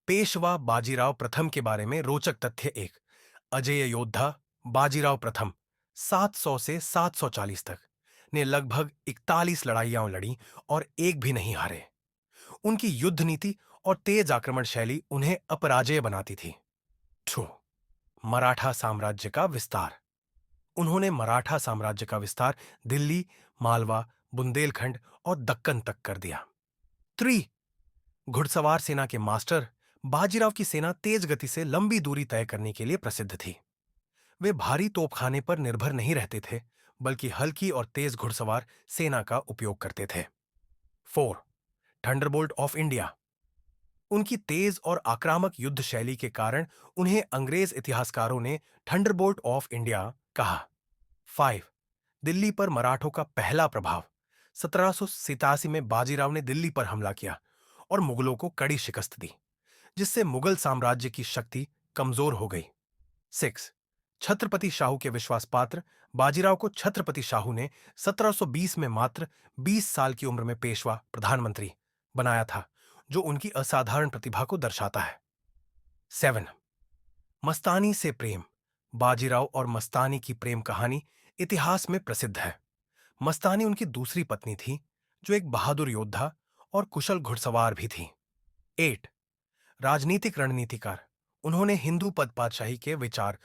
पेशवा बाजीराव प्रथम के बारे में रोचक तथ्य एक। अजेय योद्धा बाजीराव प्रथम 700 से 740 तक ने लगभग 41 लड़ाइयां लड़ी और एक भी नहीं हारे। उनकी युद्ध नीति और तेज आक्रमण शैली उन्हें अपराजेय बनाती थी। 2. मराठा साम्राज्य का विस्तार। उन्होंने मराठा साम्राज्य का विस्तार दिल्ली, मालवा, बुंदेलखंड और दक्कन तक कर दिया। 3. घुड़सवार सेना के मास्टर बाजीराव की सेना तेज गति से लंबी दूरी तय करने के लिए प्रसिद्ध थी। वे भारी तोपखाने पर निर्भर नहीं रहते थे, बल्कि हल्की और तेज घुड़सवार सेना का उपयोग करते थे। 4. Thunderbolt of India. उनकी तेज और आक्रामक युद्ध शैली के कारण उन्हें अंग्रेज इतिहासकारों ने थंडरबोल्ट ऑफ इंडिया कहा। 5. दिल्ली पर मराठों का पहला प्रभाव। 1787 में बाजीराव ने दिल्ली पर हमला किया और मुगलों को कड़ी शिकस्त दी, जिससे मुगल साम्राज्य की शक्ति कमजोर हो गई। 6. छत्रपति शाहू के विश्वास पात्र बाजीराव को छत्रपति शाहू ने 1720 में मात्र 20 साल की उम्र में पेशवा प्रधानमंत्री बनाया था, जो उनकी असाधारण प्रतिभा को दर्शाता है। 7. मस्तानी से प्रेम। बाजीराव और मस्तानी की प्रेम कहानी इतिहास में प्रसिद्ध है। मस्तानी उनकी दूसरी पत्नी थी, जो एक बहादुर योद्धा और कुशल घुड़सवार भी थी। 8. राजनीतिक रणनीतिकार। उन्होंने हिंदू पद पातशाही के विचार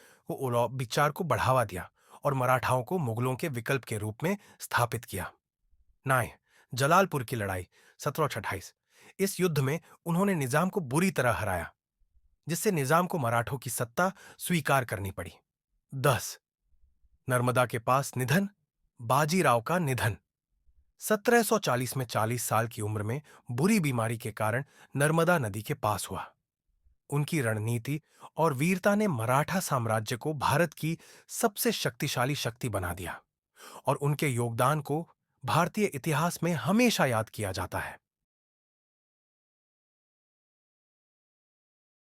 को बढ़ावा दिया और मराठाओं को मुगलों के विकल्प के रूप में स्थापित किया। 9. जलालपुर की लड़ाई 1728। इस युद्ध में उन्होंने निजाम को बुरी तरह हराया, जिससे निजाम को मराठों की सत्ता स्वीकार करनी पड़ी। 10. नर्मदा के पास निधन बाजीराव का निधन। 1740 में 40 साल की उम्र में बुरी बीमारी के कारण नर्मदा नदी के पास हुआ। उनकी रणनीति और वीरता ने मराठा साम्राज्य को भारत की सबसे शक्तिशाली शक्ति बना दिया और उनके योगदान को भारतीय इतिहास में हमेशा याद किया जाता है।